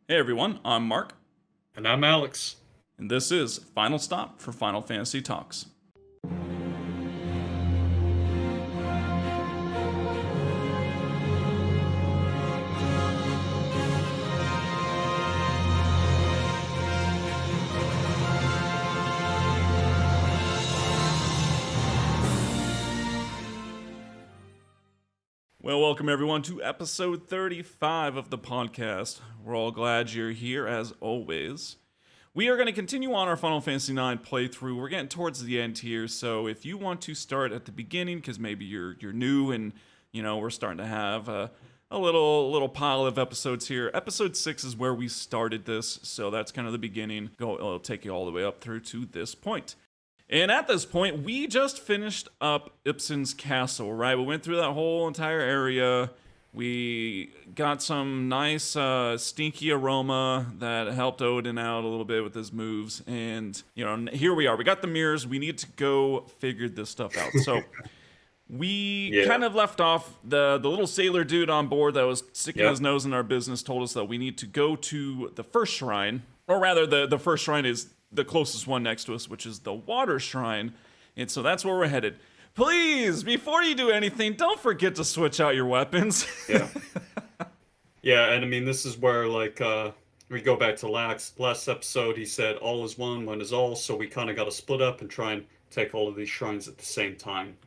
Hey everyone, I'm Mark, And I'm Alex. and this is Final Stop for Final Fantasy Talks. Well, welcome everyone to episode 35 of the podcast. We're all glad you're here as always. We are going to continue on our Final Fantasy IX playthrough. We're getting towards the end here, so if you want to start at the beginning, because maybe you're new and we're starting to have a little pile of episodes here. Episode 6 is where we started this, so that's kind of the beginning. It'll take you all the way up through to this point. And at this point, we just finished up Ipsen's castle, right? We went through that whole entire area. We got some nice stinky aroma that helped Odin out a little bit with his moves. And, here we are. We got the mirrors. We need to go figure this stuff out. So we kind of left off the little sailor dude on board that was sticking his nose in our business told us that we need to go to the first shrine. Or rather, the first shrine is the closest one next to us, which is the water shrine. And so that's where we're headed. Please, before you do anything, don't forget to switch out your weapons. Yeah, and I mean, this is where, we go back to last episode. He said, all is one is all, so we kind of got to split up and try and take all of these shrines at the same time.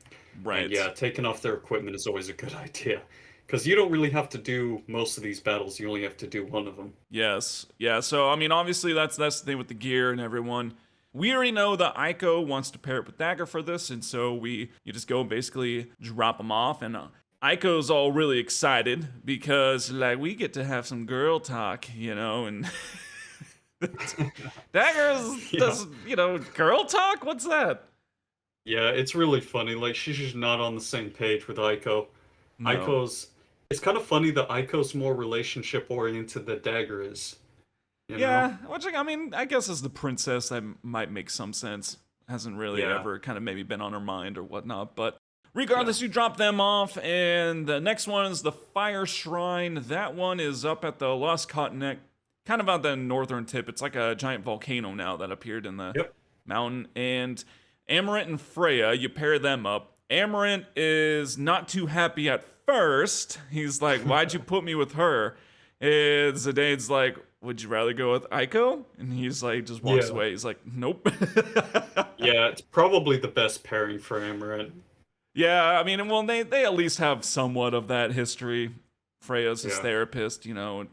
Right. And yeah, taking off their equipment is always a good idea. Because you don't really have to do most of these battles, you only have to do one of them. Yes. Yeah, so, I mean, obviously, that's the thing with the gear and everyone. We already know that Aiko wants to pair it with Dagger for this, and so you just go and basically drop them off, and Aiko's all really excited because, we get to have some girl talk, and Dagger's, does, girl talk? What's that? Yeah, it's really funny. She's just not on the same page with Aiko. No. It's kind of funny that Aiko's more relationship-oriented than Dagger is. Yeah, which, I mean, I guess as the princess, that might make some sense. Hasn't really ever kind of maybe been on her mind or whatnot, but regardless, you drop them off, and the next one is the Fire Shrine. That one is up at the Lost Continent, kind of at the northern tip. It's like a giant volcano now that appeared in the mountain, and Amarant and Freya, you pair them up. Amarant is not too happy at first. He's like, why'd you put me with her? And Zidane's like, would you rather go with Aiko? And he's like, just walks away. He's like, nope. Yeah, it's probably the best pairing for Amarant. Yeah, I mean, well, they at least have somewhat of that history. Freya's his therapist,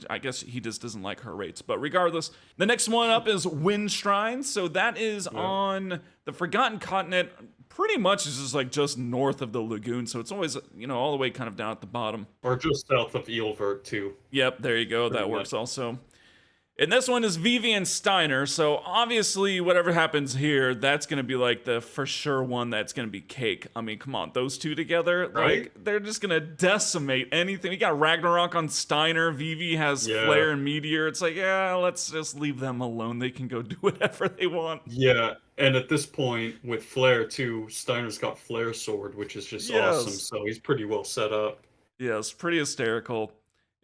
I guess he just doesn't like her rates. But regardless, the next one up is Wind Shrine. So that is on the Forgotten Continent. Pretty much is just north of the lagoon. So it's always, all the way kind of down at the bottom. Or just south of Eelvert, too. Yep, there you go. That works also. And this one is Vivi and Steiner, so obviously whatever happens here, that's going to be the for sure one that's going to be cake. I mean, come on, those two together, right? They're just going to decimate anything. We got Ragnarok on Steiner, Vivi has Flare and Meteor. It's let's just leave them alone. They can go do whatever they want. Yeah, and at this point, with Flare too, Steiner's got Flare Sword, which is just awesome, so he's pretty well set up. Yes, pretty hysterical.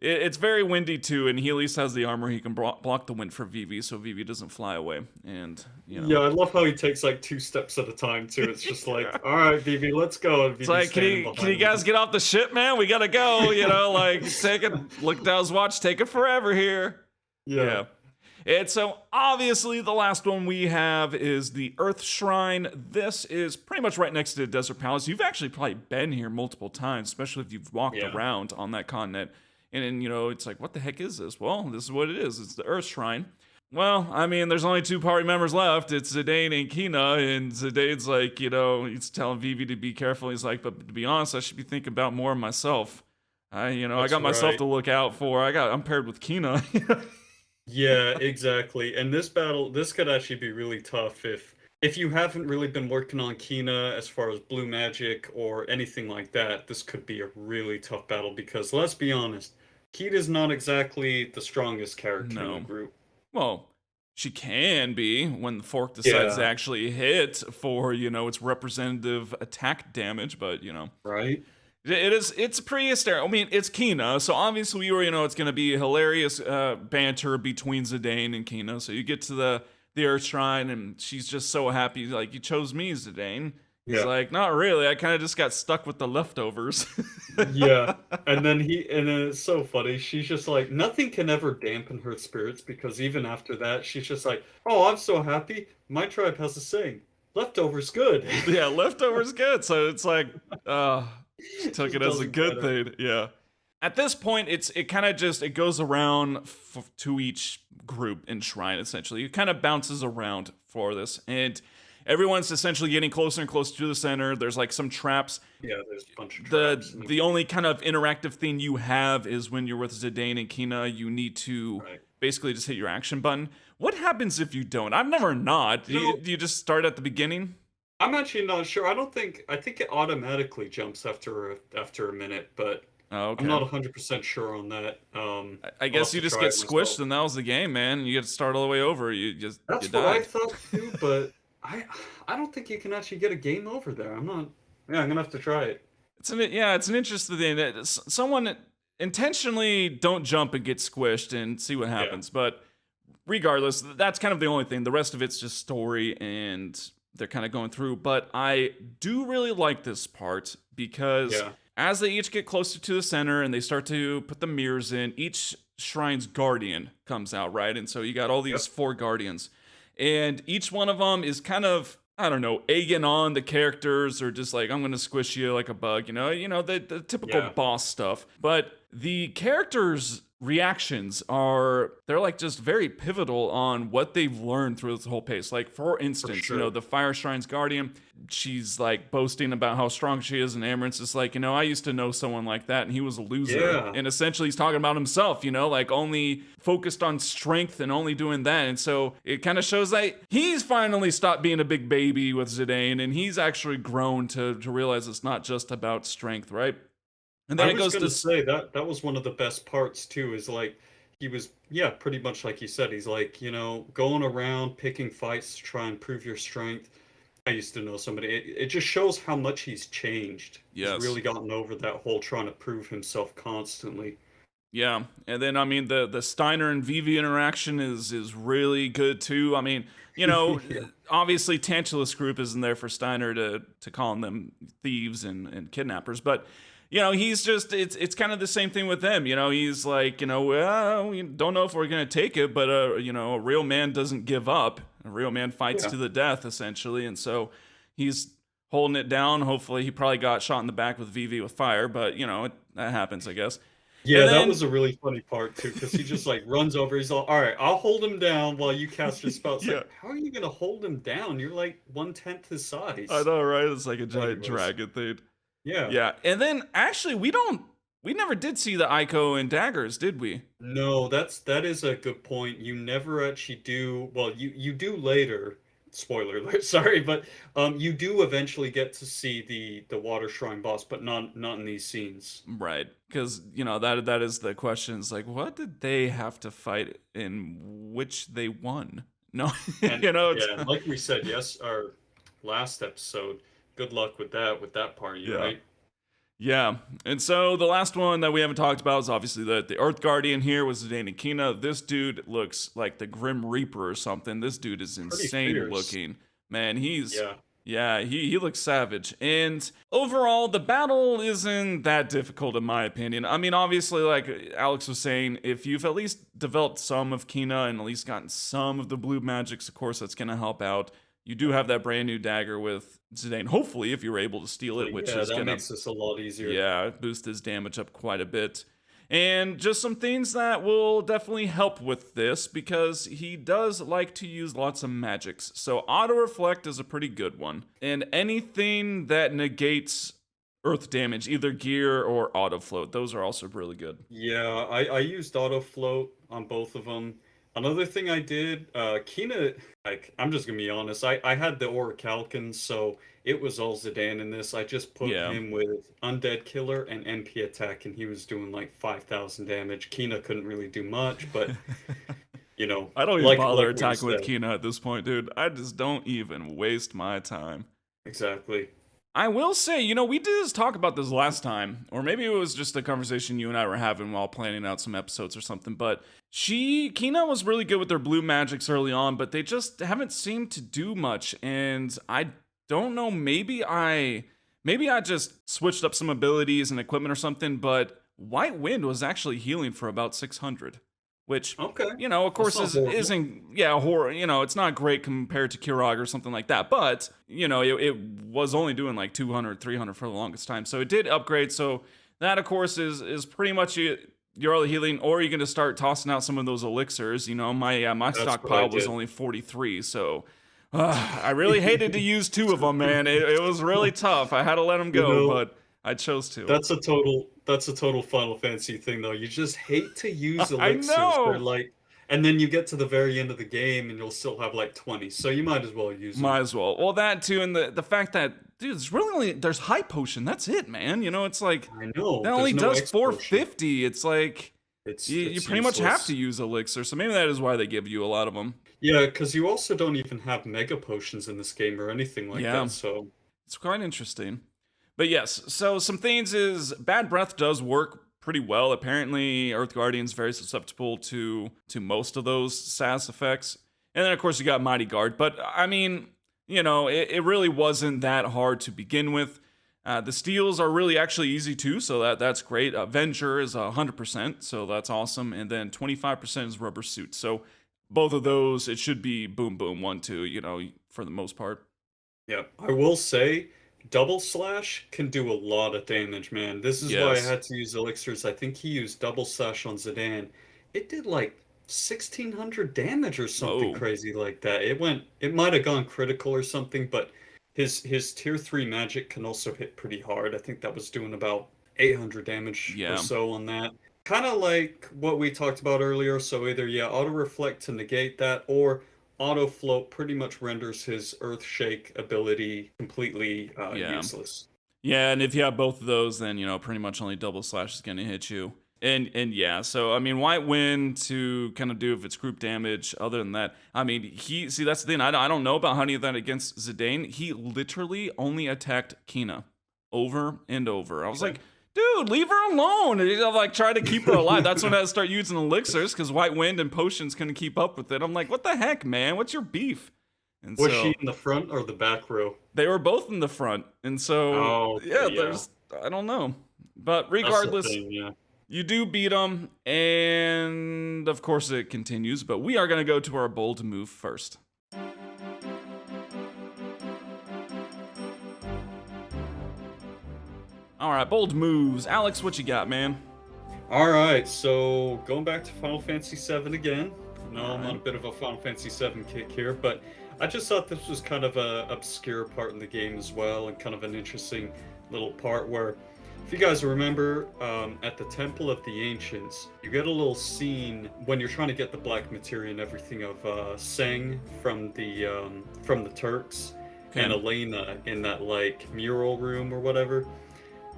It's very windy too, and he at least has the armor. He can block the wind for Vivi, so Vivi doesn't fly away. And yeah, I love how he takes 2 steps at a time too. It's just all right, Vivi, let's go. And it's can you guys get off the ship, man? We gotta go. Take it. Look down his watch. Take it forever here. Yeah. And so obviously the last one we have is the Earth Shrine. This is pretty much right next to the Desert Palace. You've actually probably been here multiple times, especially if you've walked around on that continent. And it's like, what the heck is this? Well, this is what it is. It's the Earth Shrine. Well, I mean, there's only 2 party members left. It's Zidane and Kina. And Zidane's like, he's telling Vivi to be careful. He's like, but to be honest, I should be thinking about more of myself. I got myself to look out for. I'm paired with Kina. Yeah, exactly. And this could actually be really tough if you haven't really been working on Kina as far as blue magic or anything like that. This could be a really tough battle because let's be honest, Kina's not exactly the strongest character in the group. Well, she can be when the fork decides to actually hit for, its representative attack damage, but, Right? It's pretty hysterical. I mean, it's Kina, so obviously it's going to be hilarious banter between Zidane and Kina. So you get to the Earth Shrine, and she's just so happy. Like, you chose me, Zidane. He's Yeah. like, not really. I kind of just got stuck with the leftovers. Yeah. And then it's so funny. She's just like, nothing can ever dampen her spirits because even after that, she's just like, oh, I'm so happy. My tribe has a saying, leftovers good. Yeah, leftovers good. So it's like, she took Just it as a doesn't good matter. thing. Yeah. At this point, it kind of just it goes around to each group and shrine. Essentially, it kind of bounces around for this, and everyone's essentially getting closer and closer to the center. There's like some traps. Yeah, there's a bunch of the traps. The only kind of interactive thing you have is when you're with Zidane and Kina, you need to Right. basically just hit your action button. What happens if you don't? I've never not. Do you just start at the beginning? I'm actually not sure. I think it automatically jumps after a minute, but Oh, I'm okay. not 100% sure on that. I I'll have guess you to just try get it myself. squished and that was the game, man. You get to start all the way over. You That's what I died. thought too, but I don't think you can actually get a game over there. I'm not. Yeah, I'm gonna have to try it. It's an interesting thing. Someone intentionally don't jump and get squished and see what Yeah. happens. But regardless, that's kind of the only thing. The rest of it's just story and they're kind of going through. But I do really like this part because Yeah. as they each get closer to the center and they start to put the mirrors in, each shrine's guardian comes out, right? And so you got all these Yep. four guardians. And each one of them is kind of, I don't know, egging on the characters or just like, I'm going to squish you like a bug, the typical Yeah. boss stuff. But the characters' reactions they're like just very pivotal on what they've learned through this whole pace. Like, for For instance, sure. the Fire Shrine's Guardian, she's like boasting about how strong she is, and Amaranth's is like, I used to know someone like that, and he was a loser. Yeah. And essentially, he's talking about himself, like only focused on strength and only doing that. And so it kind of shows that he's finally stopped being a big baby with Zidane, and he's actually grown to realize it's not just about strength, right? And then I it was goes gonna to say that was one of the best parts too, is like he was, yeah, pretty much like you said, he's like, going around picking fights to try and prove your strength. I used to know somebody. It just shows how much he's changed. He's yes. really gotten over that whole trying to prove himself constantly. Yeah, and then I mean the Steiner and Vivi interaction is really good too. I mean, Yeah. obviously Tantalus Group isn't there for Steiner to call them thieves and kidnappers, but he's just it's kind of the same thing with them. He's like, well, we don't know if we're gonna take it, but a real man doesn't give up. A real man fights Yeah. to the death, essentially, and so he's holding it down. Hopefully, he probably got shot in the back with Vivi with fire, but that happens, I guess. Yeah, And that then was a really funny part too, because he just like runs over. He's all right, I'll hold him down while you cast your spell. It's yeah, like, how are you gonna hold him down? You're like 1/10 his I size. know, right? It's like a giant Anyways, dragon thing. yeah. Yeah, and then actually, we never did see the Ico and daggers, did we? No, that is a good point. You never actually do. Well, you do later. Spoiler alert, sorry, but you do eventually get to see the water shrine boss, but not in these scenes. Right, because that is the question. It's like, what did they have to fight in which they won? No, And it's yeah, and like we said, yes, our last episode. Good luck with that party, yeah. right? Yeah, and so the last one that we haven't talked about is obviously the Earth Guardian here was Zidane Kina. This dude looks like the Grim Reaper or something. This dude is Pretty insane fierce. looking. Man, Yeah. yeah, he looks savage. And overall, the battle isn't that difficult in my opinion. I mean, obviously, like Alex was saying, if you've at least developed some of Kina and at least gotten some of the blue magics, of course, that's going to help out. You do have that brand new dagger with Zidane. Hopefully, if you're able to steal it, which Yeah, is that gonna makes this a lot easier. boost his damage up quite a bit. And just some things that will definitely help with this because he does like to use lots of magics. So auto reflect is a pretty good one. And anything that negates earth damage, either gear or auto float, those are also really good. Yeah, I used auto float on both of them. Another thing I did, Kina, like, I'm just gonna be honest, I had the Orichalcon, so it was all Zidane in this. I just put Yeah. him with Undead Killer and MP attack, and he was doing like 5,000 damage. Kina couldn't really do much, but, I don't even like bother what you attacking with said. Kina at this point, dude. I just don't even waste my time. Exactly. I will say, we did talk about this last time, or maybe it was just a conversation you and I were having while planning out some episodes or something, but Kina was really good with their blue magics early on, but they just haven't seemed to do much, and I don't know, maybe I just switched up some abilities and equipment or something, but White Wind was actually healing for about 600. Which, Okay. Of course, isn't horror. It's not great compared to Kirog or something like that. But, it was only doing like 200, 300 for the longest time. So it did upgrade. So that, of course, is pretty much your early healing. Or you can just start tossing out some of those elixirs. My stockpile was only 43. So I really hated to use 2 of them, man. It was really tough. I had to let them go, but I chose to. That's a total Final Fantasy thing, though. You just hate to use elixirs. I know. They're like, and then you get to the very end of the game, and you'll still have like 20. So you might as well use them. Might as well. Well, that too, and the fact that, dude, there's high potion. That's it, man. It's like, I know that only does X 450. It's like you pretty much have useless. to use elixir. So maybe that is why they give you a lot of them. Yeah, because you also don't even have mega potions in this game or anything like that. So it's quite interesting. But yes, so some things is Bad Breath does work pretty well. Apparently, Earth Guardian's very susceptible to most of those SAS effects. And then, of course, you got Mighty Guard. But, I mean, it really wasn't that hard to begin with. The steals are really actually easy, too, so that's great. Avenger is 100%, so that's awesome. And then 25% is Rubber Suit. So both of those, it should be boom, boom, 1, 2, for the most part. Yeah, I will say, Double Slash can do a lot of damage, man. This is why I had to use elixirs. I think he used Double Slash on Zidane. It did like 1,600 damage or something crazy like that. It might have gone critical or something, but his tier 3 magic can also hit pretty hard. I think that was doing about 800 damage or so on that. Kind of like what we talked about earlier. So either, auto reflect to negate that, or auto float pretty much renders his earth shake ability completely useless. Yeah, and if you have both of those, then pretty much only Double Slash is going to hit you. And yeah, so I mean, White Wind to kind of do if it's group damage. Other than that, I mean, that's the thing. I don't know about any of that against Zidane. He literally only attacked Kina over and over. I was like, dude, leave her alone. And like try to keep her alive. That's when I start using elixirs, because White Wind and potions couldn't keep up with it. I'm like, what the heck, man? What's your beef? And was she in the front or the back row? They were both in the front, and so there's I don't know, but regardless, you do beat them, and of course it continues. But we are gonna go to our bold move first. All right, bold moves. Alex, what you got, man? All right, so going back to Final Fantasy VII again. No, I'm on a bit of a Final Fantasy VII kick here, but I just thought this was kind of an obscure part in the game as well, and kind of an interesting little part where, if you guys remember, at the Temple of the Ancients, you get a little scene when you're trying to get the black materia and everything of Seng from the Turks and Elena in that like mural room or whatever.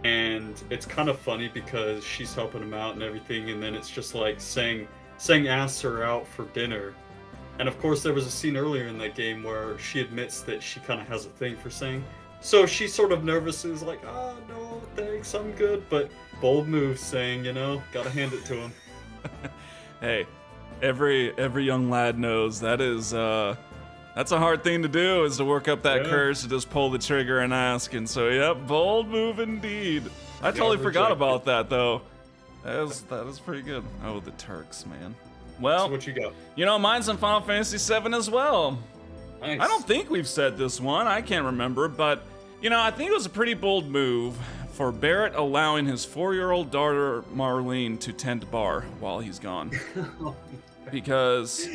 And it's kind of funny because she's helping him out and everything, and then it's just like Seng asks her out for dinner. And of course there was a scene earlier in that game where she admits that she kind of has a thing for Seng. So she's sort of nervous and is like, oh no, thanks, I'm good. But bold move, Seng, gotta hand it to him. Hey, every young lad knows that is that's a hard thing to do, is to work up that courage to just pull the trigger and ask. And so, yep, bold move indeed. I totally forgot about that, though. That is pretty good. Oh, the Turks, man. Well, so what you got? Mine's on Final Fantasy VII as well. Nice. I don't think we've said this one. I can't remember, but, I think it was a pretty bold move for Barrett allowing his 4-year-old daughter, Marlene, to tend bar while he's gone. Because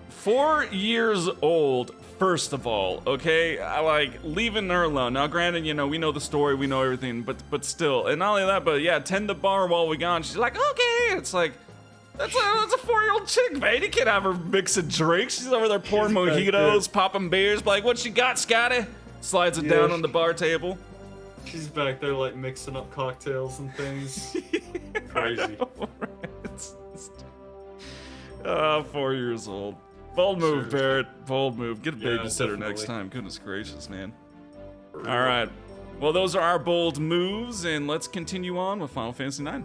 4 years old, first of all, okay? Like, leaving her alone. Now, granted, we know the story, we know everything, but still. And not only that, but yeah, tend the bar while we're gone. She's like, okay. It's like, that's a 4-year-old chick, man. You can't have her mixing drinks. She's over there pouring mojitos, popping beers. Like, what you got, Scotty? Slides it down on the bar table. She's back there, like, mixing up cocktails and things. Crazy. 4 years old. Bold move, Barrett. Bold move. Get a babysitter definitely. next time. Goodness gracious, man. All right. Well, those are our bold moves, and let's continue on with Final Fantasy IX.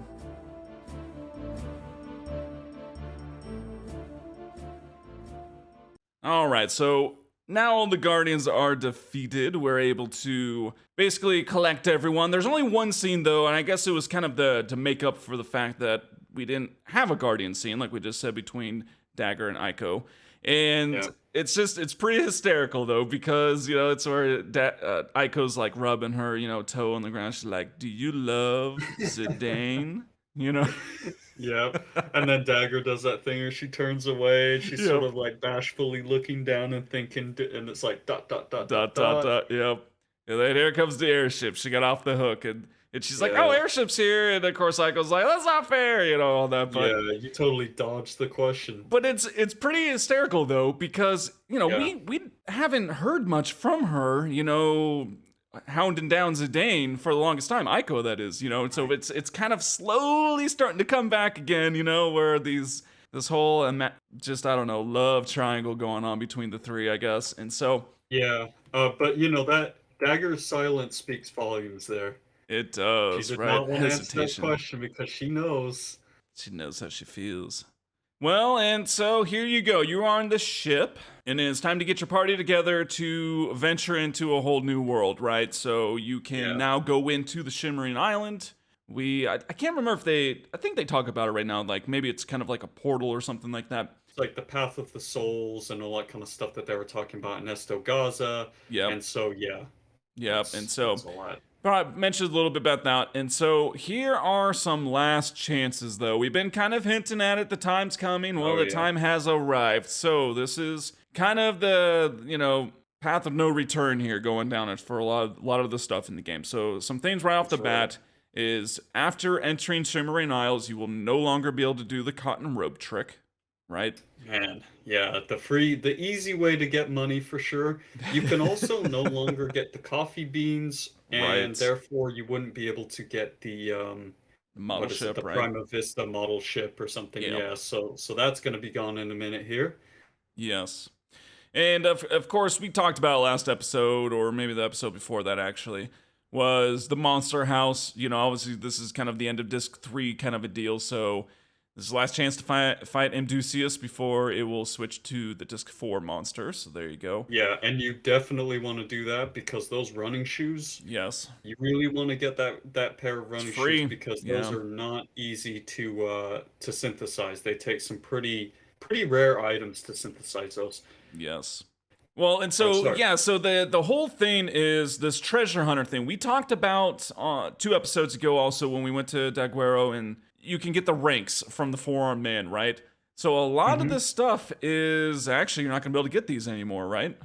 All right, so now all the Guardians are defeated. We're able to basically collect everyone. There's only one scene, though, and I guess it was kind of to make up for the fact that we didn't have a Guardian scene, like we just said, between Dagger and Aiko. And it's pretty hysterical, though, because, it's where Aiko's, like, rubbing her, toe on the ground. She's like, do you love Zidane? Yep. And then Dagger does that thing where she turns away and she's sort of like bashfully looking down and thinking, and it's like dot, dot, dot, dot, dot, dot. Yep. And then here comes the airship. She got off the hook and she's like, oh, airship's here. And of course, Aiko's like, that's not fair, all that. But, you totally dodged the question. But it's pretty hysterical, though, because, we haven't heard much from her, hounding down Zidane for the longest time. Aiko, that is, so it's kind of slowly starting to come back again, where this whole just, I don't know, love triangle going on between the three, I guess. And so but that Dagger's silence speaks volumes there. It does. She did right? not want to answer that question because she knows how she feels. Well, and so here you go. You are on the ship, and it's time to get your party together to venture into a whole new world, right? So you can now go into the Shimmering Island. I can't remember I think they talk about it right now, like maybe it's kind of like a portal or something like that. It's like the Path of the Souls and all that kind of stuff that they were talking about in Gaza. Yeah. And so, and so that's a lot. But I mentioned a little bit about that. And so here are some last chances, though. We've been kind of hinting at it. The time's coming. Well, the time has arrived. So this is kind of the, path of no return here going down it for a lot of the stuff in the game. So some things right off the bat is after entering Shimmering Isles, you will no longer be able to do the cotton rope trick, right? Man, the easy way to get money for sure. You can also no longer get the coffee beans, and therefore you wouldn't be able to get the model ship, the Prima Vista model ship or something. Yeah, so that's going to be gone in a minute here. Yes. And of course, we talked about it last episode, or maybe the episode before that actually, was the Monster House. Obviously this is kind of the end of Disc 3 kind of a deal, so this is the last chance to fight Amdusias before it will switch to the Disc 4 monster, so there you go. Yeah, and you definitely want to do that because those running shoes, you really want to get that pair of running shoes because those are not easy to synthesize. They take some pretty rare items to synthesize those. Yes. Well, and so, so the whole thing is this treasure hunter thing. We talked about 2 episodes ago also when we went to Daguerro, and you can get the ranks from the Four-Armed Man, right? So a lot of this stuff is actually, you're not going to be able to get these anymore, right?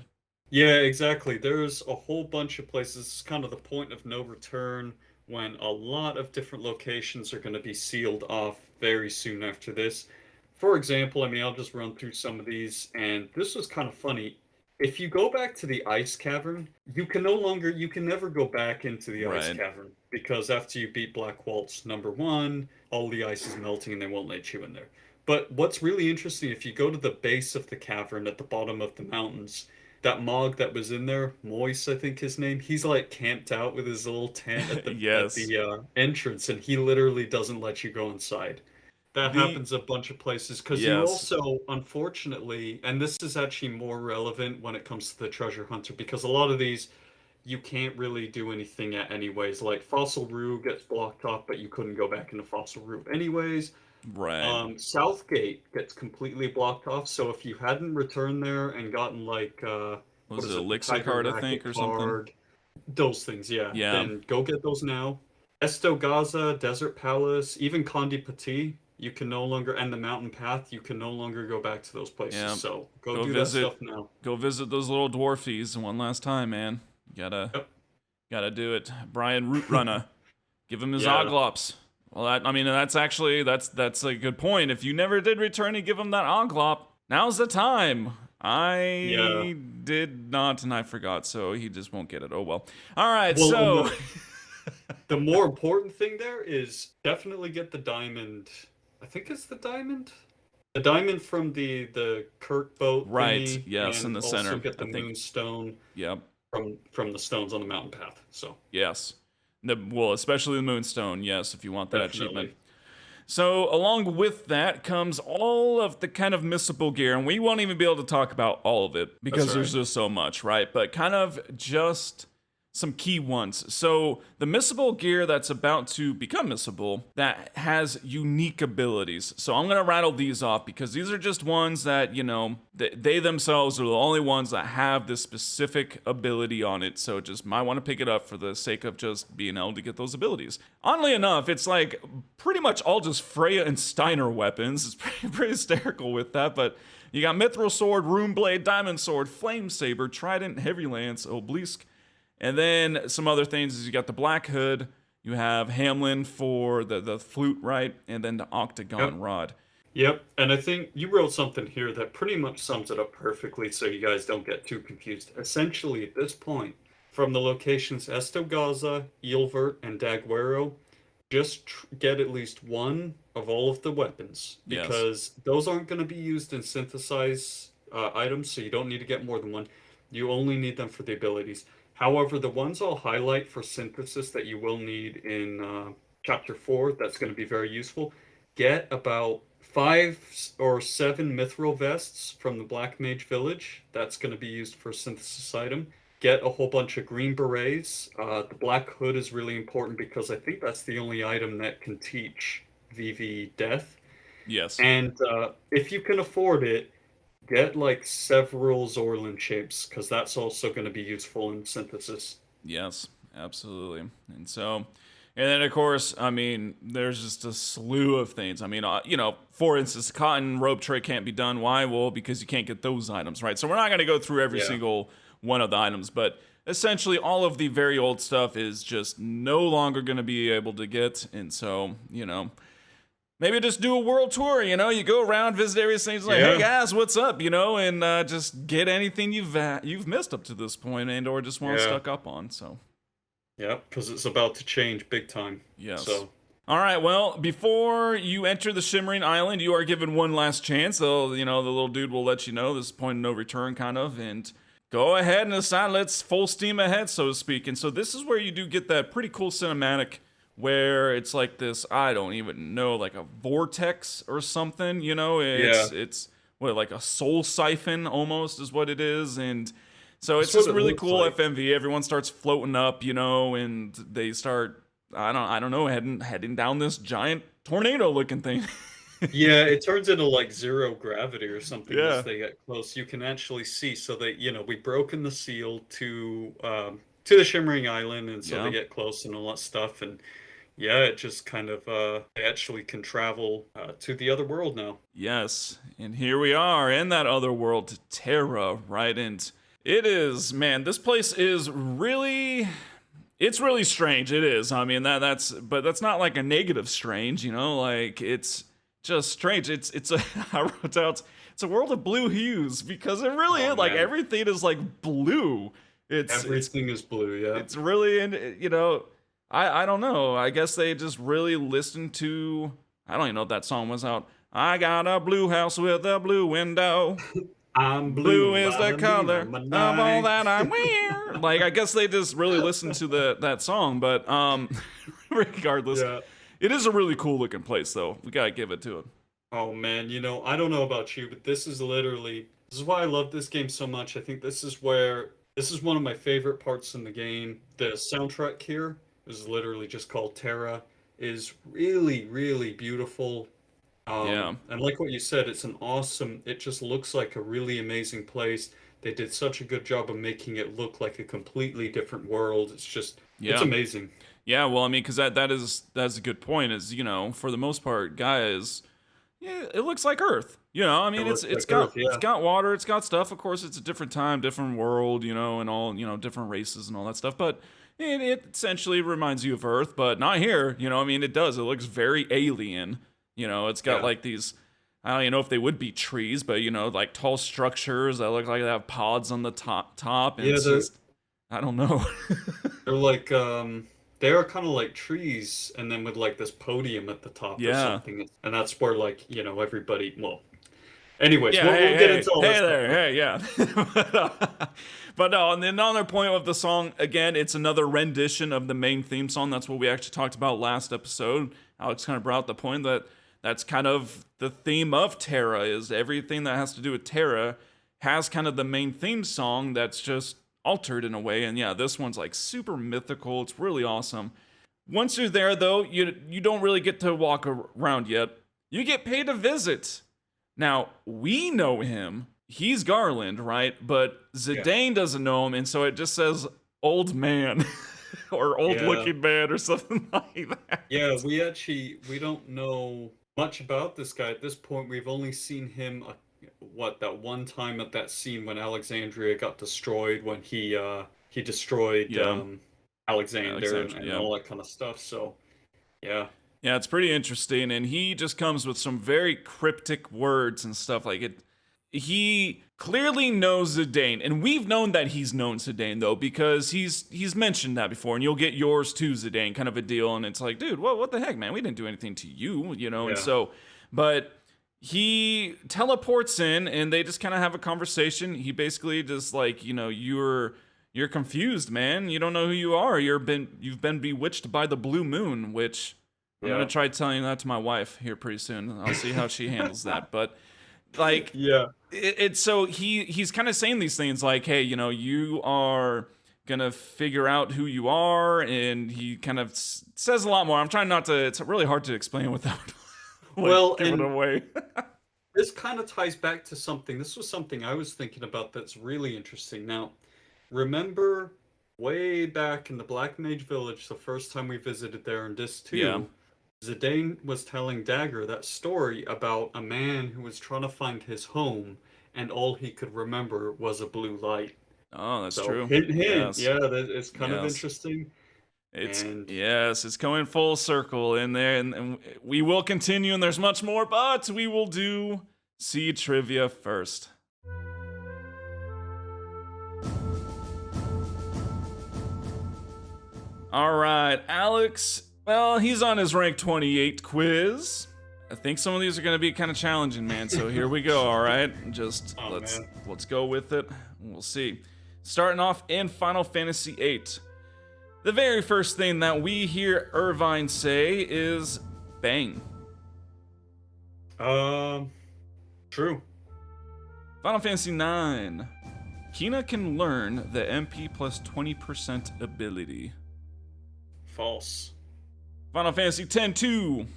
Yeah, exactly. There's a whole bunch of places. It's kind of the point of no return when a lot of different locations are going to be sealed off very soon after this. For example, I'll just run through some of these, and this was kind of funny. If you go back to the ice cavern, you can never go back into the ice cavern because after you beat Black Waltz #1, all the ice is melting and they won't let you in there. But what's really interesting, if you go to the base of the cavern at the bottom of the mountains, that Mog that was in there, Moise, I think his name, he's like camped out with his little tent at the entrance, and he literally doesn't let you go inside. That happens a bunch of places because you also, unfortunately, and this is actually more relevant when it comes to the treasure hunter, because a lot of these you can't really do anything at anyways. Like Fossil Rue gets blocked off, but you couldn't go back into Fossil Rue anyways. Right. Southgate gets completely blocked off, so if you hadn't returned there and gotten like was it Elixir card, I think, or something? Those things, then go get those now. Gaza, Desert Palace, even Condi Petit, you can no longer, and the Mountain Path, you can no longer go back to those places. Yeah. So go do that stuff now. Go visit those little dwarfies one last time, man. You gotta do it. Brian Rootrunner, give him his Oglops. Well, that's a good point. If you never did return and give him that Oglop, now's the time. I did not, and I forgot, so he just won't get it. Oh well. All right, so the more important thing there is definitely get the diamond. I think it's the diamond. The diamond from the Kirk boat. Right. Thingy, yes, in the center. Also get the moonstone. Yep. from the stones on the mountain path. So Yes. Well, especially the Moonstone, yes, if you want that achievement. definitely. So, along with that comes all of the kind of missable gear, and we won't even be able to talk about all of it That's because all right. there's just so much, right? But kind of just some key ones. So, the missable gear that's about to become missable that has unique abilities. So, I'm going to rattle these off because these are just ones that, they themselves are the only ones that have this specific ability on it. So, just might want to pick it up for the sake of just being able to get those abilities. Oddly enough, it's like pretty much all just Freya and Steiner weapons. It's pretty hysterical with that, but you got Mithril Sword, Rune Blade, Diamond Sword, Flame Saber, Trident, Heavy Lance, Obelisk, and then some other things is you got the Black Hood, you have Hamlin for the flute, right? And then the Octagon Yep. Rod. Yep. And I think you wrote something here that pretty much sums it up perfectly, so you guys don't get too confused. Essentially, at this point, from the locations Estogaza, Eelvert, and Daguerro, just get at least one of all of the weapons Yes. because those aren't going to be used in synthesize items, so you don't need to get more than one. You only need them for the abilities. However, the ones I'll highlight for synthesis that you will need in chapter 4, that's going to be very useful. Get about 5 or 7 mithril vests from the Black Mage Village. That's going to be used for synthesis item. Get a whole bunch of green berets. The Black Hood is really important because I think that's the only item that can teach VV Death. Yes. And if you can afford it, get like several Zorlin shapes because that's also going to be useful in synthesis. Yes, absolutely. And then of course, I mean, there's just a slew of things. I mean, for instance, cotton rope tray can't be done. Why? Well, because you can't get those items, right? So we're not going to go through every Yeah. single one of the items, but essentially all of the very old stuff is just no longer going to be able to get. And so, maybe just do a world tour. You go around, visit various things, like, hey Yeah. guys, what's up? And just get anything you've missed up to this point, and or just want to Yeah. stuck up on. So Yeah, because it's about to change big time. yes. So All right. Well, before you enter the Shimmering Island, you are given one last chance. So the little dude will let you know this is point of no return, kind of, and go ahead and decide. Let's full steam ahead, so to speak. And so this is where you do get that pretty cool cinematic where it's like this, I don't even know, like a vortex or something, Yeah. it's what, like a soul siphon almost is what it is. And so it's That's just what it really looks cool like. FMV. Everyone starts floating up, and they start, I don't know, heading down this giant tornado looking thing. Yeah, it turns into like zero gravity or something Yeah. as they get close. You can actually see. So they, we've broken the seal to the Shimmering Island, and so Yeah. they get close and all that stuff. And yeah, it just kind of they actually can travel to the other world now. Yes, and here we are in that other world, Terra, right? And it is, man, this place is really, it's really strange. It is. I mean, but that's not like a negative strange, like it's just strange. It's a, I wrote out, it's a world of blue hues because it really Oh is, like man, everything is like blue. It's everything is blue. Yeah. it's really, and I don't know. I guess they just really listened to, I don't even know if that song was out. I got a blue house with a blue window. I'm Blue blue is by the the mean color of my of all night. that I wear. Like, I guess they just really listened to that song, but regardless, Yeah. it is a really cool looking place, though. We gotta give it to it. Oh man, I don't know about you, but this is why I love this game so much. I think this is one of my favorite parts in the game. The soundtrack here is literally just called Terra, is really, really beautiful. Yeah, And like what you said, it just looks like a really amazing place. They did such a good job of making it look like a completely different world. It's yeah, amazing. yeah. Well, I mean, because that's a good point. Is for the most part, guys, yeah, it looks like Earth. I It mean, it's looks it's like Earth, got it's yeah. got water, it's got stuff. Of course, it's a different time, different world, and all different races and all that stuff. But it essentially reminds you of Earth, but not here. I mean, it does. It looks very alien. It's got Yeah. like these. I don't even know if they would be trees, but like tall structures that look like they have pods on the top, and Yeah, it's just I don't know. they're like they are kind of like trees and then with like this podium at the top or Yeah, something. And that's where like, everybody, well, Anyways, Yeah, we'll get into all this stuff. hey, yeah. But no, and then another point of the song, again, it's another rendition of the main theme song. That's what we actually talked about last episode. Alex kind of brought up the point that that's kind of the theme of Terra, is everything that has to do with Terra has kind of the main theme song that's just altered in a way. And yeah, this one's like super mythical. It's really awesome. Once you're there, though, you don't really get to walk around yet. You get paid to visit. Now, we know him. He's Garland, right? But Zidane doesn't know him, and so it just says old man or old looking man or something like that. Yeah, we don't know much about this guy at this point. We've only seen him that one time at that scene when Alexandria got destroyed, when he destroyed Alexander and all that kind of stuff. So yeah, it's pretty interesting, and he just comes with some very cryptic words and stuff like it. He clearly knows Zidane, and we've known that he's known Zidane, though, because he's mentioned that before, and you'll get yours too, Zidane, kind of a deal, and it's like, dude, what the heck, man? We didn't do anything to you, and so, but he teleports in, and they just kind of have a conversation. He basically just like, you're confused, man. You don't know who you are. You've been bewitched by the blue moon, which I'm gonna try telling that to my wife here pretty soon. I'll see how she handles that, but. Like, it's so he's kind of saying these things like, hey, you are gonna figure out who you are, and he kind of says a lot more. I'm trying not to. It's really hard to explain without giving it away. This kind of ties back to something. This was something I was thinking about that's really interesting. Now, remember way back in the Black Mage Village, the first time we visited there in Disc 2. Yeah. Zidane was telling Dagger that story about a man who was trying to find his home, and all he could remember was a blue light. Oh, that's true. Hint, hint. Yes. Yeah, it's kind of interesting. It's coming full circle in there, and we will continue, and there's much more, but we will do Seed Trivia first. All right, Alex. Well, he's on his rank 28 quiz. I think some of these are going to be kind of challenging, man. So here we go, all right? Just let's go with it. We'll see. Starting off in Final Fantasy VIII. The very first thing that we hear Irvine say is bang. True. Final Fantasy IX. Kina can learn the MP plus 20% ability. False. Final Fantasy X-2.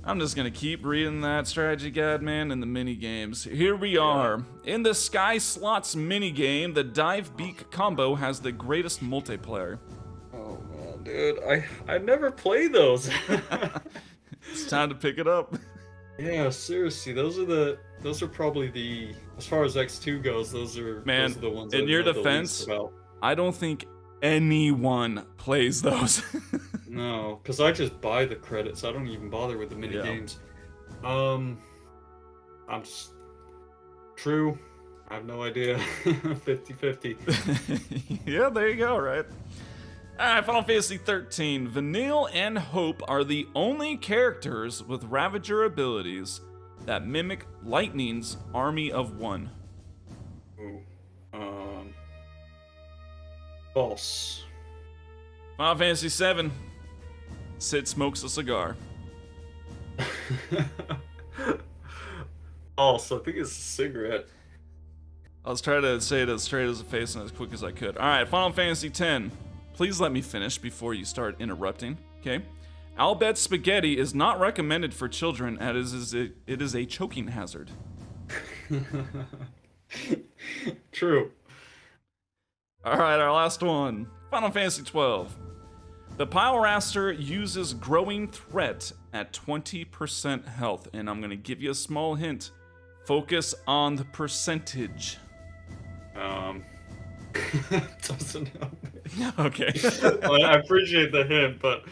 I'm just gonna keep reading that strategy guide, man, and the mini games. Here we are. In the Sky Slots minigame, the Dive Beak combo has the greatest multiplayer. Oh man, dude, I never play those. It's time to pick it up. Yeah, seriously, those are probably the, as far as X2 goes, those are the ones. In your defense, I don't think anyone plays those. No, because I just buy the credits. I don't even bother with the mini games. I'm just true. I have no idea. 50-50. Yeah, there you go, right? Alright, Final Fantasy 13. Vanille and Hope are the only characters with Ravager abilities that mimic Lightning's Army of One. Ooh. False. Final Fantasy 7. Sid smokes a cigar. False. I think it's a cigarette. I was trying to say it as straight as a face and as quick as I could. Alright, Final Fantasy 10. Please let me finish before you start interrupting, okay? Albet spaghetti is not recommended for children as it is a choking hazard. True. Alright, our last one. Final Fantasy 12. The Pyleraster uses Growing Threat at 20% health, and I'm going to give you a small hint. Focus on the percentage. Doesn't help me. Okay. Well, I appreciate the hint, but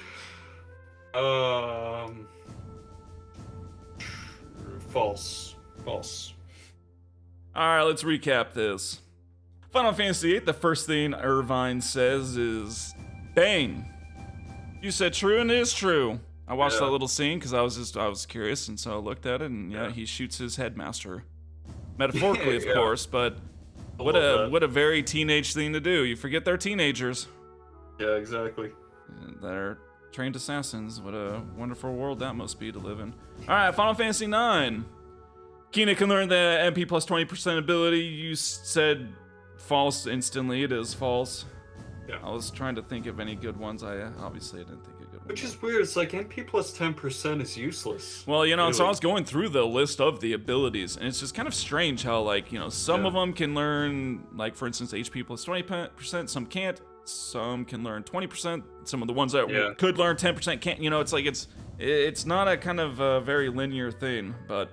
false. Alright, let's recap this. Final Fantasy VIII, the first thing Irvine says is bang. You said true, and it is true. I watched that Yeah. little scene because I was curious, and so I looked at it, and yeah, he shoots his headmaster, metaphorically, of Yeah. course. But I what love that. what a very teenage thing to do. You forget they're teenagers. Yeah, exactly. They're trained assassins. What a wonderful world that must be to live in. All right, Final Fantasy IX. Kina can learn the MP plus 20% ability. You said false instantly. It is false. Yeah. I was trying to think of any good ones. I obviously didn't think of good ones. Which is weird. It's like MP plus 10% is useless. Well, you know, so I Really. was going through the list of the abilities, and it's just kind of strange how, like, you know, some Yeah. of them can learn, like, for instance, HP plus 20%, some can't, some can learn 20%, some of the ones that Yeah. could learn 10% can't, you know, it's like, it's not a kind of very linear thing, but...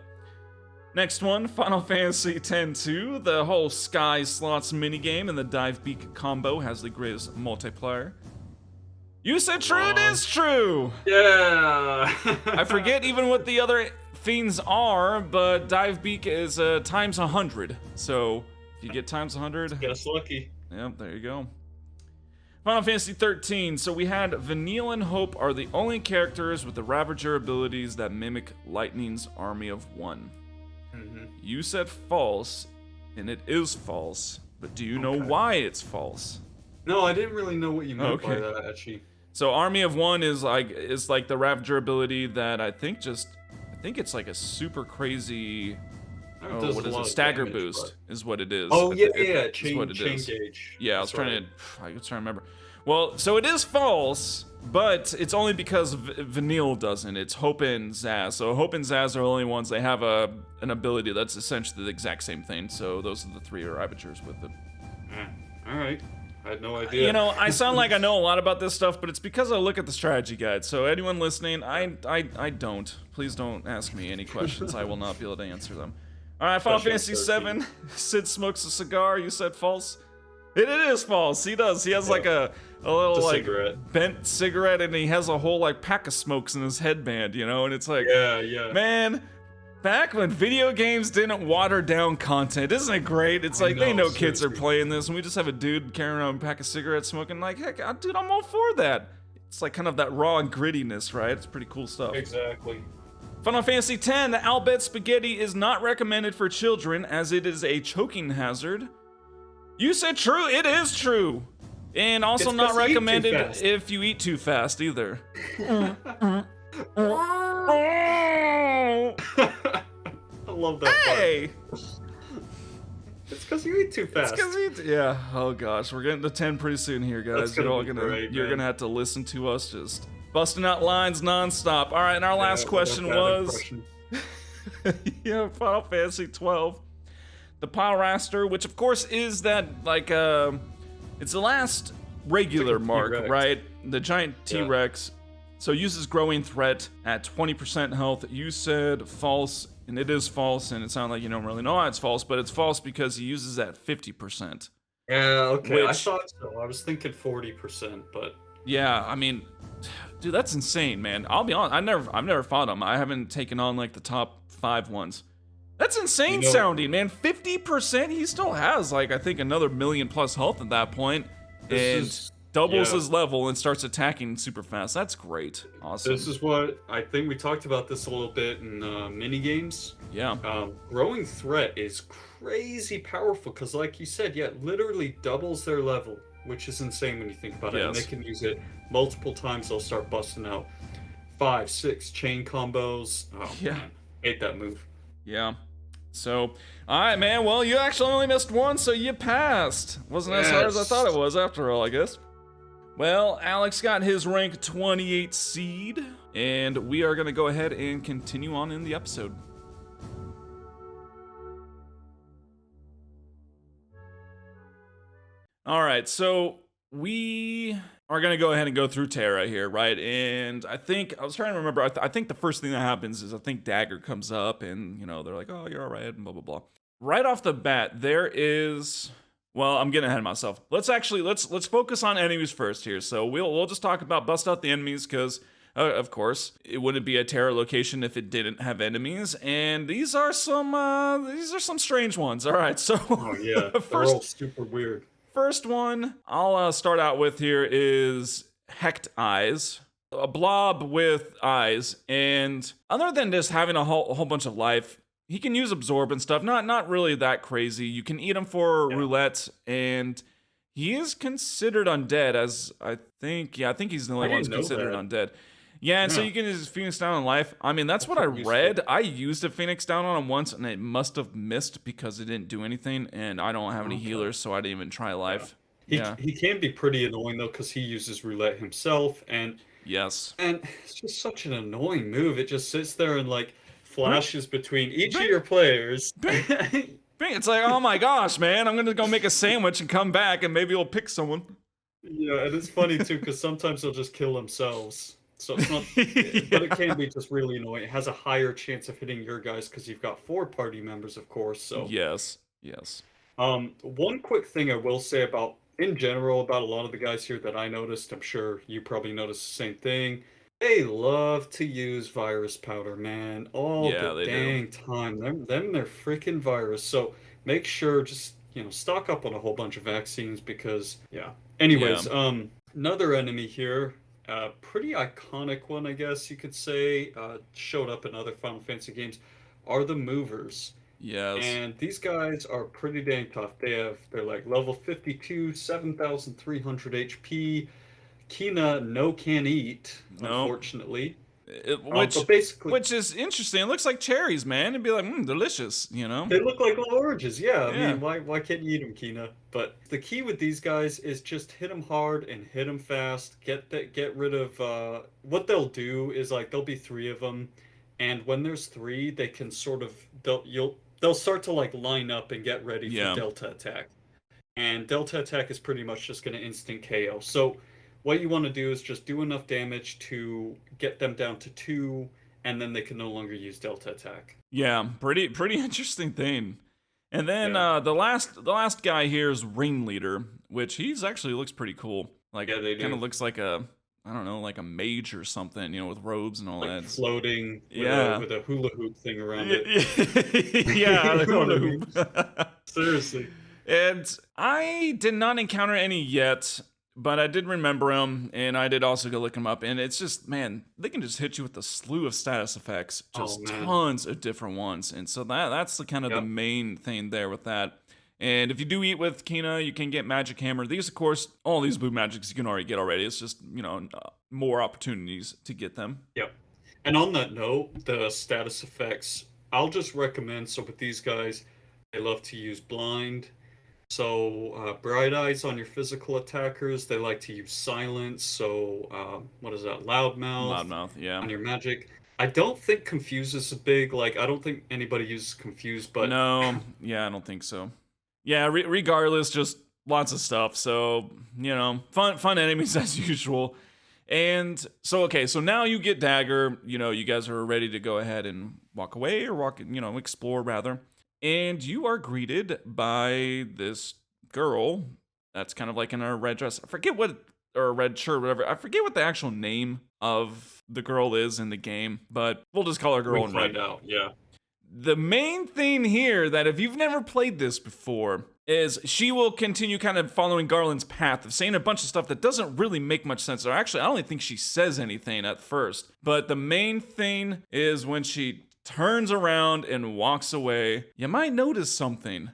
Next one, Final Fantasy X-2. The whole Sky Slots minigame and the Dive Beak combo has the greatest multiplier. You said true, it is true! Yeah. I forget even what the other fiends are, but Dive Beak is times 100. So if you get times 100, Guess lucky. yep, there you go. Final Fantasy 13. So we had Vanille and Hope are the only characters with the Ravager abilities that mimic Lightning's Army of One. Mm-hmm. You said false, and it is false. But do you know Okay. why it's false? No, I didn't really know what you meant by Okay. that, actually. So Army of One is like the Ravager ability that I think it's like a super crazy It does what a is lot it? of Stagger damage, boost is what it is. Oh, yeah, Is chain, what it chain is. gauge. Yeah, I was That's trying right. to remember. Well, so it is false, but it's only because Vanille doesn't. It's Hope and Zaz. So Hope and Zaz are the only ones they have an ability that's essentially the exact same thing. So those are the three Ravagers with it. All right. I had no idea. You know, I sound like I know a lot about this stuff, but it's because I look at the strategy guide. So anyone listening, I don't. Please don't ask me any questions. I will not be able to answer them. All right, Final Fantasy VII. Sid smokes a cigar. You said false. It is false. He does. He has like a little It's a like cigarette. bent cigarette, and he has a whole like pack of smokes in his headband. You know, and it's like, Yeah. man. Back when video games didn't water down content, isn't it great? It's I like they know, know kids are seriously. playing this, and we just have a dude carrying around a pack of cigarettes, smoking. Like, heck, dude, I'm all for that. It's like kind of that raw and grittiness, right? It's pretty cool stuff. Exactly. Final Fantasy X, the Albet Spaghetti is not recommended for children as it is a choking hazard. You said true, it is true. And also It's not 'cause you eat too recommended fast. if you eat too fast either. I love that Hey! part. It's because you eat too fast. Yeah. Oh gosh, we're getting to 10 pretty soon here, guys. That's gonna You're all be gonna great, you're man. gonna have to listen to us just busting out lines nonstop. All right, and our last question was yeah, Final Fantasy 12, the Pyraster, which of course is that like it's the last regular It's like a mark, T-Rex. right? The giant Yeah. T-Rex. So uses growing threat at 20% health. You said false, and it is false, and it sounded like you don't really know why it's false, but it's false because he uses at 50%. Yeah, okay. I Which- thought so. I was thinking 40%, but Yeah, I mean, dude, that's insane, man. I'll be honest, I've never fought him. I haven't taken on like the top 5 ones. That's insane You know- sounding, man. 50%. He still has like I think another million plus health at that point, This and is- doubles yeah. his level and starts attacking super fast. That's great. Awesome. this is what I think we talked about this a little bit in mini games. Yeah. Growing threat is crazy powerful because, like you said, yeah, it literally doubles their level, which is insane when you think about it. And they Yes. can use it multiple times. They'll start busting out 5, 6 chain combos. Oh, Yeah. man. Hate that move. Yeah. So, all right, man. Well, you actually only missed one, so you passed. Wasn't as hard as I Yes. thought it was, after all, I guess. Well, Alex got his rank 28 seed, and we are going to go ahead and continue on in the episode. All right, so we are going to go ahead and go through Terra here, right? And I was trying to remember, I think the first thing that happens is I think Dagger comes up and, you know, they're like, oh, you're all right, and blah, blah, blah. Right off the bat, there is... Well, I'm getting ahead of myself. Let's focus on enemies first here. So we'll just talk about bust out the enemies because, of course, it wouldn't be a Terra location if it didn't have enemies. And these are some strange ones. All right, so Oh, yeah. They're first all super weird. First one I'll start out with here is Hecht Eyes. a blob with eyes, and other than just having a whole bunch of life, he can use absorb and stuff. Not really that crazy. You can eat him for Yeah. roulette, and he is considered undead. As I think he's the only I one who's didn't know considered that. undead. Yeah, and so Yeah. you can just Phoenix down on life. I mean, that's what I Pretty useful. read. I used a Phoenix down on him once, and it must have missed because it didn't do anything, and I don't have any Okay. healers, so I didn't even try Yeah. life. He Yeah. he can be pretty annoying though, because he uses roulette himself, Yes. and it's just such an annoying move. It just sits there and like Bing, flashes between each of bing, your players. bing, bing. It's like, oh my gosh, man! I'm gonna go make a sandwich and come back, and maybe we'll pick someone. Yeah, and it's funny too because sometimes they'll just kill themselves. So it's not, but it can be just really annoying. It has a higher chance of hitting your guys because you've got 4 party members, of course. So, Yes. Yes. one quick thing I will say about, in general, about a lot of the guys here that I noticed, I'm sure you probably noticed the same thing. They love to use virus powder, man, all Yeah, the they do. dang time. They're freaking virus. So make sure just stock up on a whole bunch of vaccines because yeah. Yeah. Anyways, another enemy here, pretty iconic one, I guess you could say, showed up in other Final Fantasy games, are the movers. Yes. And these guys are pretty dang tough. They're like level 52, 7,300 HP. Kina no can eat, No. unfortunately. Which But basically, which is interesting. It looks like cherries, man. It'd be like, delicious. You know. they look like little oranges. Yeah, I Yeah. mean, why can't you eat them, Kina? But the key with these guys is just hit them hard and hit them fast. Get rid of what they'll do is like there'll be 3 of them, and when there's 3, they can sort of they'll start to like line up and get ready for Yeah. Delta attack. And Delta attack is pretty much just going to instant KO. So what you want to do is just do enough damage to get them down to 2, and then they can no longer use Delta attack. Yeah. Pretty interesting thing. And then Yeah. the last guy here is Ringleader, which he's actually looks pretty cool. Like, Yeah, they kind do. of looks like a, I don't know, like a mage or something, with robes and all Like that. floating Yeah. with a hula hoop thing around it. Yeah, You the know what hula I mean? hoop. Seriously. And I did not encounter any yet, but I did remember them, and I did also go look them up. And it's just, man, they can just hit you with a slew of status effects, Oh just man. tons of different ones. And so that's the kind of the Yep. main thing there with that. And if you do eat with Kina, you can get Magic Hammer. These, of course, all these blue magics you can already get already. It's just, more opportunities to get them. Yep. And on that note, the status effects, I'll just recommend. So with these guys, they love to use blind. So bright eyes on your physical attackers. They like to use silence. So what is that? Loudmouth Loudmouth, yeah. on your magic. I don't think confuse is a big like. I don't think anybody uses confuse, but No, yeah, I don't think so. Yeah, regardless, just lots of stuff. So, fun enemies as usual. And so, okay, so now you get Dagger. You guys are ready to go ahead and walk away or explore rather. And you are greeted by this girl that's kind of like in a red dress. I forget what, or a red shirt, whatever. I forget what the actual name of the girl is in the game, but we'll just call her Girl we'll in Red. find out. Yeah. The main thing here that if you've never played this before is she will continue kind of following Garland's path of saying a bunch of stuff that doesn't really make much sense. Or actually, I don't even think she says anything at first. But the main thing is when she turns around and walks away, you might notice something.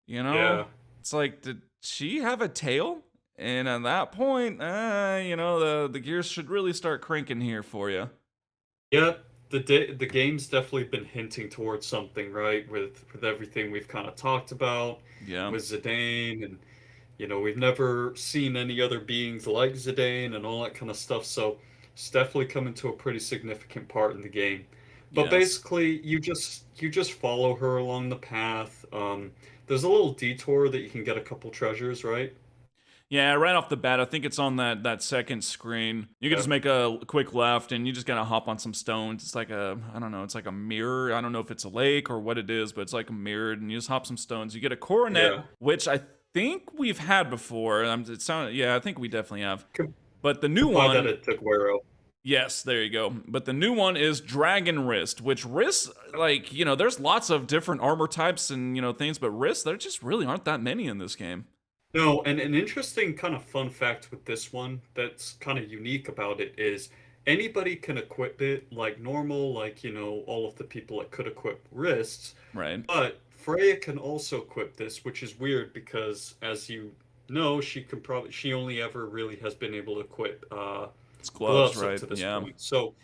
Yeah. It's like, did she have a tail? And at that point, the gears should really start cranking here for you. Yeah, the game's definitely been hinting towards something, right? With everything we've kind of talked about Yeah. with Zidane, and we've never seen any other beings like Zidane and all that kind of stuff. So it's definitely coming to a pretty significant part in the game. But Yes. basically, you just follow her along the path. There's a little detour that you can get a couple treasures, right? Yeah, right off the bat, I think it's on that second screen. You can just make a quick left, and you just gotta hop on some stones. It's like I don't know, it's like a mirror. I don't know if it's a lake or what it is, but it's like a mirrored, and you just hop some stones. You get a coronet, Yeah. which I think we've had before. Yeah, I think we definitely have. Could But the new buy that one, at Tuguero. yes, there you go. But the new one is Dragon Wrist, which wrists, like, there's lots of different armor types and, things, but wrists, there just really aren't that many in this game. No, and an interesting kind of fun fact with this one that's kind of unique about it is Anybody can equip it like normal, like, all of the people that could equip wrists. Right. But Freya can also equip this, which is weird because, as you know, she only ever really has been able to equip It's gloves, gloves up right? to this Yeah. point. So,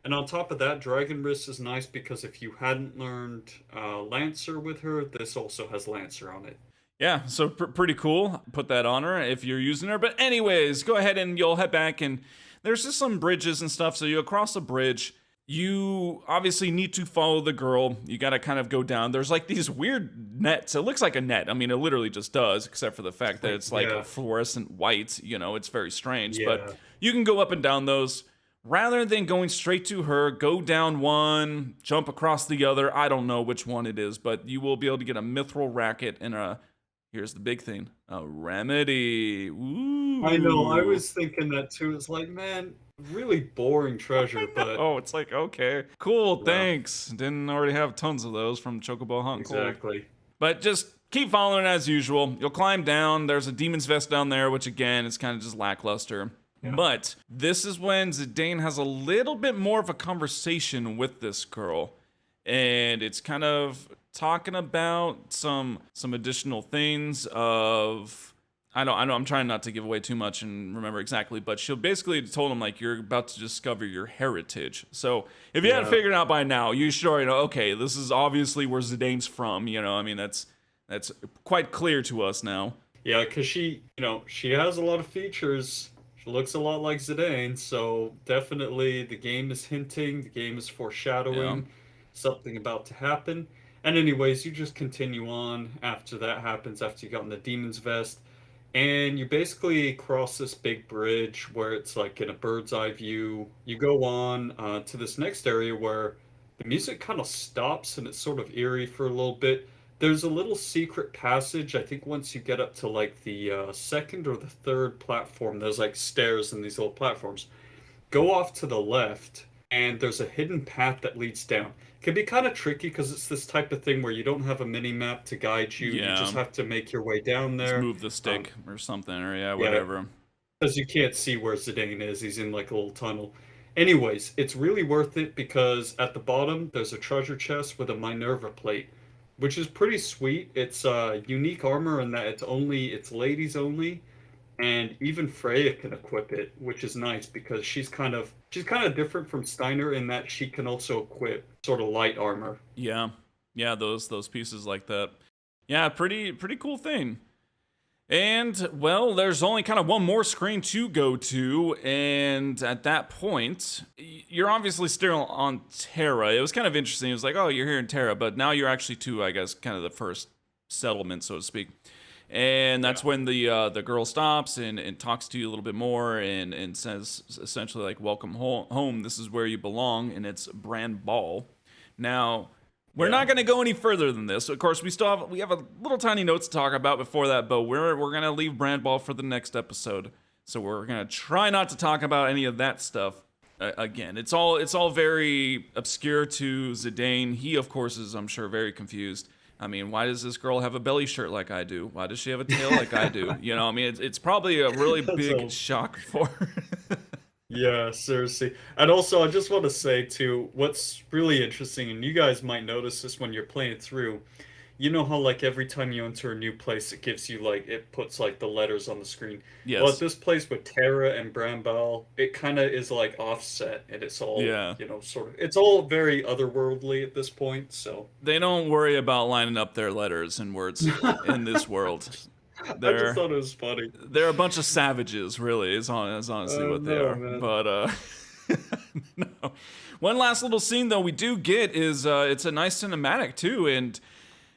and on top of that, Dragon Wrist is nice because if you hadn't learned Lancer with her, this also has Lancer on it. Yeah, so pretty cool. Put that on her if you're using her. But anyways, go ahead and you'll head back, and there's just some bridges and stuff. So you cross a bridge. You obviously need to follow the girl. You got to kind of go down. There's like these weird nets. It looks like a net. I mean, it literally just does, except for the fact that it's like a Yeah, fluorescent white. It's very strange. But yeah. you can go up and down those. Rather than going straight to her, go down one, jump across the other. I don't know which one it is, but you will be able to get a mithril racket and here's the big thing, a remedy. I know. I Ooh. was thinking that too. It's like, man, really boring I treasure, but know. It's like, okay, cool, yeah, thanks. Didn't already have tons of those from Chocobo Hot and Cold. exactly. But just keep following as usual. You'll climb down. There's a demon's vest down there, which again is kind of just lackluster. Yeah. But this is when Zidane has a little bit more of a conversation with this girl. And it's kind of talking about some additional things of I know I'm trying not to give away too much and remember exactly, but she'll basically told him like you're about to discover your heritage. So if you hadn't Yeah. figured it out by now, you should already know, okay, this is obviously where Zidane's from, I mean that's quite clear to us now. Yeah, because she has a lot of features. She looks a lot like Zidane, so definitely the game is hinting, the game is Yeah. foreshadowing something about to happen. And anyways, you just continue on after that happens, after you got in the Demon's Vest, and you basically cross this big bridge where it's like in a bird's eye view. You go on to this next area where the music kind of stops and it's sort of eerie for a little bit. There's a little secret passage. I think once you get up to like the second or the third platform, there's like stairs in these little platforms. Go off to the left, and there's a hidden path that leads down. It can be kind of tricky because it's this type of thing where you don't have a mini map to guide you. You Yeah. just have to make your way down Just there. move the Um, stick or something, or yeah, yeah, whatever. because you can't see where Zidane is. He's in like a little tunnel. Anyways, it's really worth it because at the bottom there's a treasure chest with a Minerva plate, which is pretty sweet. It's unique armor in that it's ladies only, and even Freya can equip it, which is nice because she's kind of different from Steiner in that she can also equip sort of light armor. Yeah. Yeah, those pieces like that. Yeah, pretty cool thing. And well, there's only kind of one more screen to go to, and at that point, you're obviously still on Terra. It was kind of interesting. It was like, oh, you're here in Terra, but now you're actually to, I guess, kind of the first settlement, so to speak. And that's Yeah. when the girl stops and talks to you a little bit more and says essentially like, welcome home. This is where you belong, and it's Brand Ball. Now, we're Yeah. not going to go any further than this. Of course, we have a little tiny notes to talk about before that, but we're going to leave Brand Ball for the next episode. So we're going to try not to talk about any of that stuff. Again, it's all very obscure to Zidane. He, of course, is, I'm sure, very confused. I mean, why does this girl have a belly shirt like I do? Why does she have a tail like I do? I mean, it's probably a really That's big all. shock for her. Yeah, seriously. And also, I just want to say too, what's really interesting, and you guys might notice this when you're playing through, you know how like every time you enter a new place, it gives you like it puts like the letters on the screen. Well, at Yes. this place with Terra and Brambal, it kind of is like offset, and it's all Yeah. sort of it's all very otherworldly at this point. So They don't worry about lining up their letters and words in this world. I just They're thought it was funny. they're a bunch of savages, really, is honestly Oh what they no, are. man. But no. One last little scene though we do get is it's a nice cinematic too, and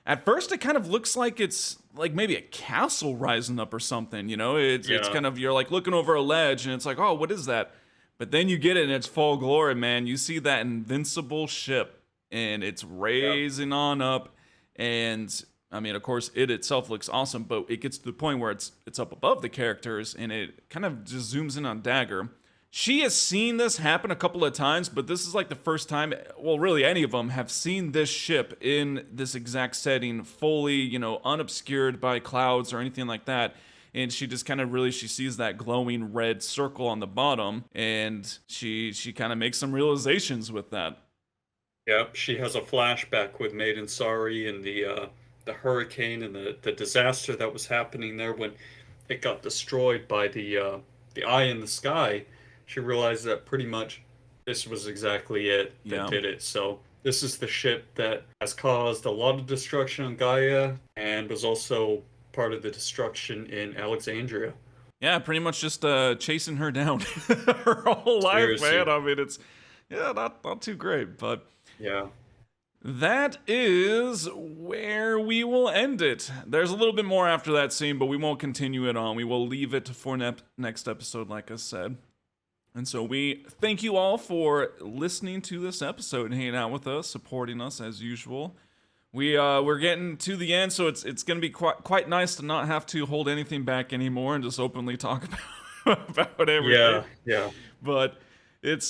at first it kind of looks like it's like maybe a castle rising up or something. It's Yeah, kind of you're like looking over a ledge and it's like, oh, what is that? But then you get it in its full glory, man. You see that invincible ship and it's yeah, raising on up, and I mean, of course, it itself looks awesome, but it gets to the point where it's up above the characters and it kind of just zooms in on Dagger. She has seen this happen a couple of times, but this is like the first time, well, really any of them have seen this ship in this exact setting, fully, unobscured by clouds or anything like that. and she just kind of really, she sees that glowing red circle on the bottom, and she kind of makes some realizations with that. Yep, she has a flashback with Maiden Sari and the hurricane and the disaster that was happening there when it got destroyed by the eye in the sky. She realized that pretty much this was exactly it that Yeah. did it. So this is the ship that has caused a lot of destruction on Gaia and was also part of the destruction in Alexandria. Yeah, pretty much just chasing her down her whole life, man. Seriously. I mean, it's, yeah, not too great, but Yeah. that is where we will end it. There's a little bit more after that scene, but we won't continue it on. We will leave it for next episode, like I said. And so we thank you all for listening to this episode and hanging out with us, supporting us as usual. We're getting to the end, so it's going to be quite nice to not have to hold anything back anymore and just openly talk about everything. Yeah, yeah. But it's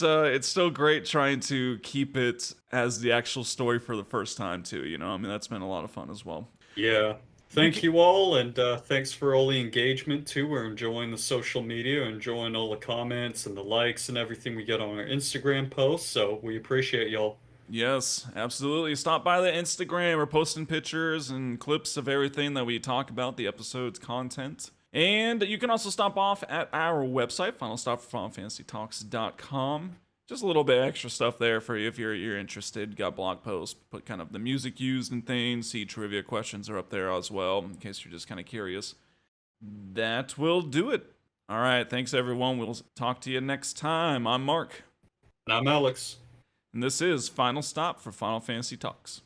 still great trying to keep it as the actual story for the first time too. You know, I mean, that's been a lot of fun as well. Yeah. Thank you all, and thanks for all the engagement too. We're enjoying the social media, enjoying all the comments and the likes and everything we get on our Instagram posts. So we appreciate y'all. Yes, absolutely. Stop by the Instagram. We're posting pictures and clips of everything that we talk about, the episode's content. And you can also stop off at our website, finalstop.finalfantasytalks.com. Just a little bit extra stuff there for you if you're interested. Got blog posts, put kind of the music used and things. See, trivia questions are up there as well, in case you're just kind of curious. That will do it. All right, thanks everyone. We'll talk to you next time. I'm Mark. And I'm Alex. And this is Final Stop for Final Fantasy Talks.